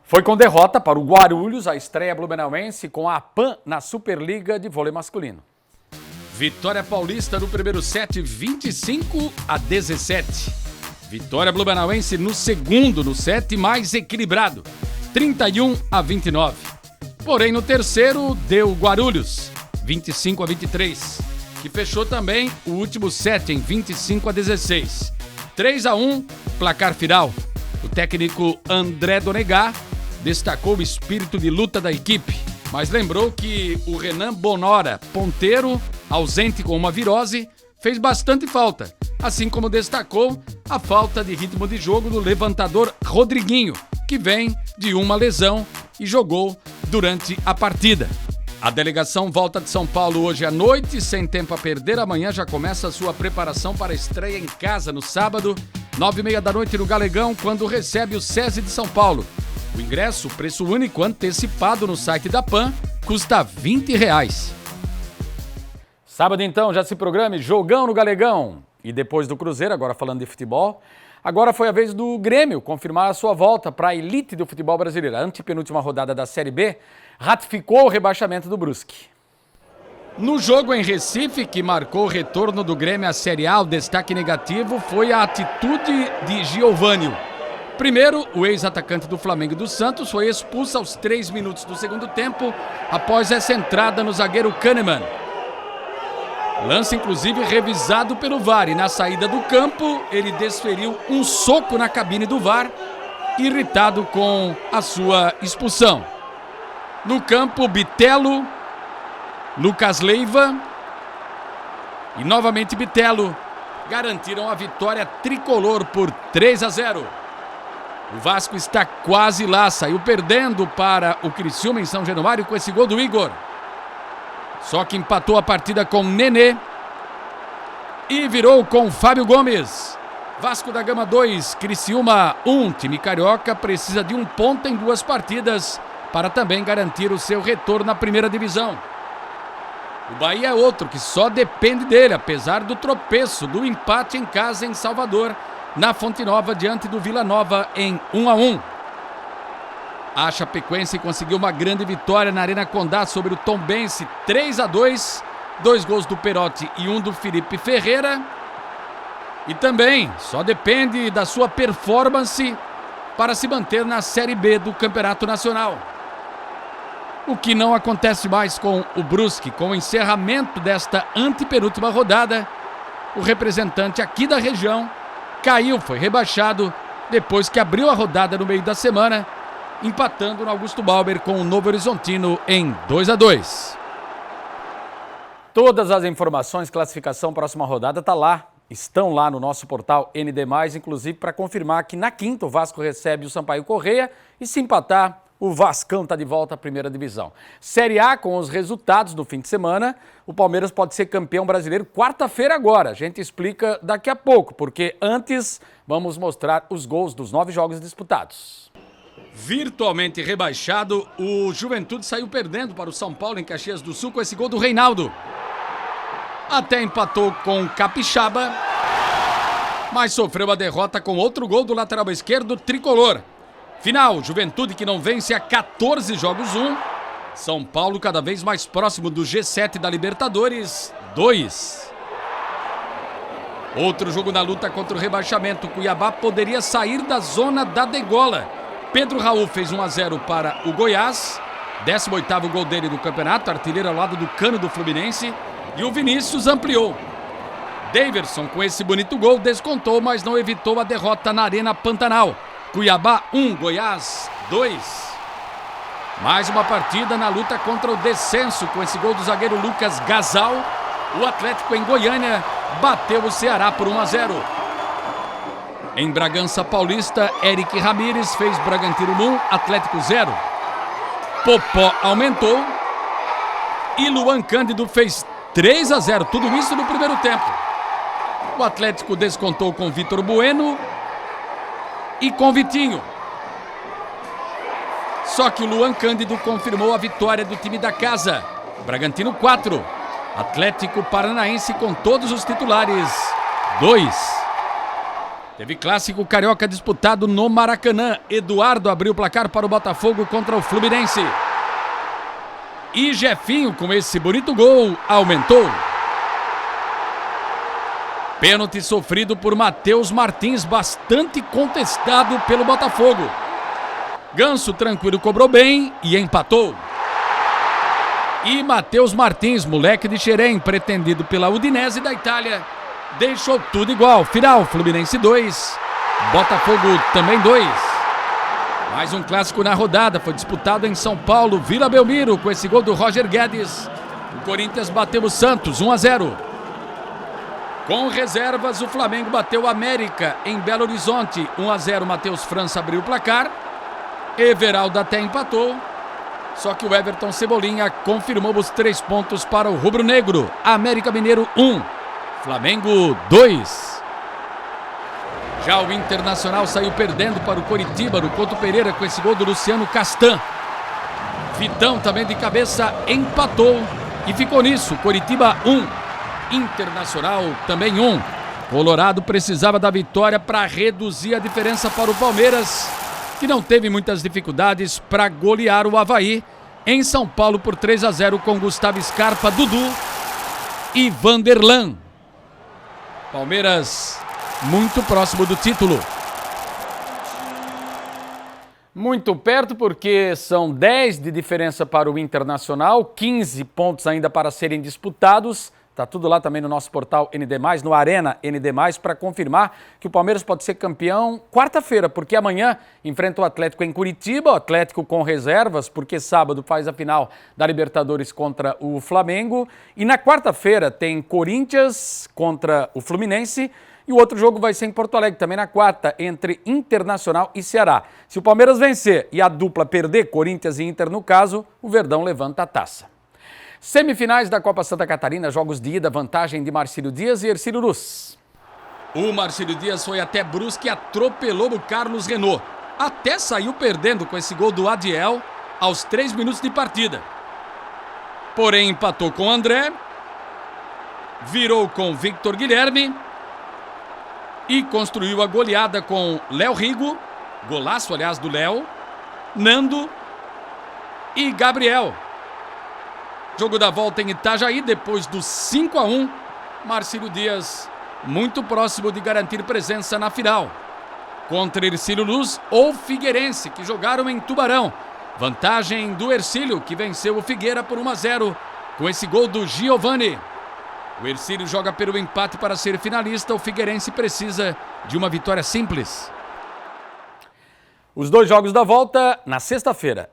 Foi com derrota para o Guarulhos a estreia blumenauense com a PAN na Superliga de vôlei masculino. Vitória paulista no primeiro set, 25-17. Vitória blumenauense no segundo, no set mais equilibrado, 31-29. Porém, no terceiro, deu Guarulhos, 25-23, que fechou também o último set em 25-16. 3-1, placar final. O técnico André Donegar destacou o espírito de luta da equipe, mas lembrou que o Renan Bonora, ponteiro, ausente com uma virose, fez bastante falta, assim como destacou a falta de ritmo de jogo do levantador Rodriguinho, que vem de uma lesão e jogou durante a partida. A delegação volta de São Paulo hoje à noite, sem tempo a perder. Amanhã já começa a sua preparação para a estreia em casa no sábado, 9h30 da noite no Galegão, quando recebe o SESI de São Paulo. O ingresso, preço único antecipado no site da PAN, custa R$20. Sábado então, já se programe, jogão no Galegão. E depois do Cruzeiro, agora falando de futebol, agora foi a vez do Grêmio confirmar a sua volta para a elite do futebol brasileiro. A antepenúltima rodada da Série B ratificou o rebaixamento do Brusque. No jogo em Recife, que marcou o retorno do Grêmio à Série A, o destaque negativo foi a atitude de Giovânio. Primeiro, o ex-atacante do Flamengo e do Santos foi expulso aos 3 minutos do segundo tempo, após essa entrada no zagueiro Kahneman. Lance, inclusive, revisado pelo VAR, e na saída do campo, ele desferiu um soco na cabine do VAR, irritado com a sua expulsão. No campo, Bitelo, Lucas Leiva e novamente Bitelo garantiram a vitória tricolor por 3-0. O Vasco está quase lá, saiu perdendo para o Criciúma em São Januário com esse gol do Igor. Só que empatou a partida com Nenê e virou com Fábio Gomes. Vasco da Gama 2, Criciúma 1. Time carioca precisa de um ponto em 2 partidas para também garantir o seu retorno na primeira divisão. O Bahia é outro que só depende dele, apesar do tropeço do empate em casa em Salvador, na Fonte Nova, diante do Vila Nova em 1-1. A Chapecoense conseguiu uma grande vitória na Arena Condá sobre o Tombense, 3-2, 2 gols do Perotti e 1 do Felipe Ferreira. E também só depende da sua performance para se manter na Série B do Campeonato Nacional. O que não acontece mais com o Brusque. Com o encerramento desta antepenúltima rodada, o representante aqui da região caiu, foi rebaixado depois que abriu a rodada no meio da semana, empatando no Augusto Bauer com o Novo Horizontino em 2-2. Todas as informações, classificação, próxima rodada estão lá no nosso portal ND+, inclusive para confirmar que na quinta o Vasco recebe o Sampaio Corrêa e se empatar, o Vascão está de volta à primeira divisão. Série A, com os resultados do fim de semana, o Palmeiras pode ser campeão brasileiro quarta-feira agora. A gente explica daqui a pouco, porque antes vamos mostrar os gols dos 9 jogos disputados. Virtualmente rebaixado, o Juventude saiu perdendo para o São Paulo em Caxias do Sul com esse gol do Reinaldo. Até empatou com o Capixaba, mas sofreu a derrota com outro gol do lateral esquerdo tricolor. Final, Juventude que não vence há 14 jogos 1. São Paulo cada vez mais próximo do G7 da Libertadores 2. Outro jogo na luta contra o rebaixamento. Cuiabá poderia sair da zona da degola. Pedro Raul fez 1-0 para o Goiás. 18º gol dele do campeonato, artilheiro ao lado do Cano do Fluminense. E o Vinícius ampliou. Daverson, com esse bonito gol, descontou, mas não evitou a derrota na Arena Pantanal. Cuiabá 1, Goiás 2. Mais uma partida na luta contra o descenso. Com esse gol do zagueiro Lucas Gasal, o Atlético em Goiânia bateu o Ceará por 1-0. Em Bragança Paulista, Eric Ramírez fez Bragantino 1, Atlético 0. Popó aumentou e Luan Cândido fez 3-0. Tudo isso no primeiro tempo. O Atlético descontou com Vitor Bueno e com Vitinho. Só que o Luan Cândido confirmou a vitória do time da casa. Bragantino 4, Atlético Paranaense com todos os titulares 2. Teve clássico carioca disputado no Maracanã. Eduardo abriu o placar para o Botafogo contra o Fluminense. E Jefinho, com esse bonito gol, aumentou. Pênalti sofrido por Matheus Martins, bastante contestado pelo Botafogo. Ganso tranquilo cobrou bem e empatou. E Matheus Martins, moleque de Xerém, pretendido pela Udinese da Itália, deixou tudo igual. Final, Fluminense 2, Botafogo também 2. Mais um clássico na rodada, foi disputado em São Paulo, Vila Belmiro, com esse gol do Roger Guedes. O Corinthians bateu o Santos, 1-0. Com reservas, o Flamengo bateu o América em Belo Horizonte, 1-0. Matheus França abriu o placar. Everaldo até empatou. Só que o Everton Cebolinha confirmou os 3 pontos para o rubro-negro. América Mineiro 1, Flamengo 2. Já o Internacional saiu perdendo para o Coritiba no Couto Pereira com esse gol do Luciano Castan. Vitão também de cabeça empatou e ficou nisso. Coritiba 1, Internacional também 1. Colorado precisava da vitória para reduzir a diferença para o Palmeiras, que não teve muitas dificuldades para golear o Avaí em São Paulo por 3-0 com Gustavo Scarpa, Dudu e Vanderlan. Palmeiras muito próximo do título. Muito perto, porque são 10 de diferença para o Internacional, 15 pontos ainda para serem disputados. Está tudo lá também no nosso portal ND+, no Arena ND+, para confirmar que o Palmeiras pode ser campeão quarta-feira, porque amanhã enfrenta o Atlético em Curitiba, o Atlético com reservas, porque sábado faz a final da Libertadores contra o Flamengo. E na quarta-feira tem Corinthians contra o Fluminense e o outro jogo vai ser em Porto Alegre, também na quarta, entre Internacional e Ceará. Se o Palmeiras vencer e a dupla perder, Corinthians e Inter no caso, o Verdão levanta a taça. Semifinais da Copa Santa Catarina, jogos de ida, vantagem de Marcílio Dias e Hercílio Luz. O Marcílio Dias foi até Brusque e atropelou o Carlos Renault. Até saiu perdendo com esse gol do Adiel aos 3 minutos de partida. Porém, empatou com o André, virou com Victor Guilherme e construiu a goleada com Léo Rigo, golaço, aliás, do Léo, Nando e Gabriel. Jogo da volta em Itajaí, depois do 5-1, Marcílio Dias muito próximo de garantir presença na final. Contra Hercílio Luz ou Figueirense, que jogaram em Tubarão. Vantagem do Hercílio, que venceu o Figueira por 1-0, com esse gol do Giovani. O Hercílio joga pelo empate para ser finalista, o Figueirense precisa de uma vitória simples. Os dois jogos da volta na sexta-feira.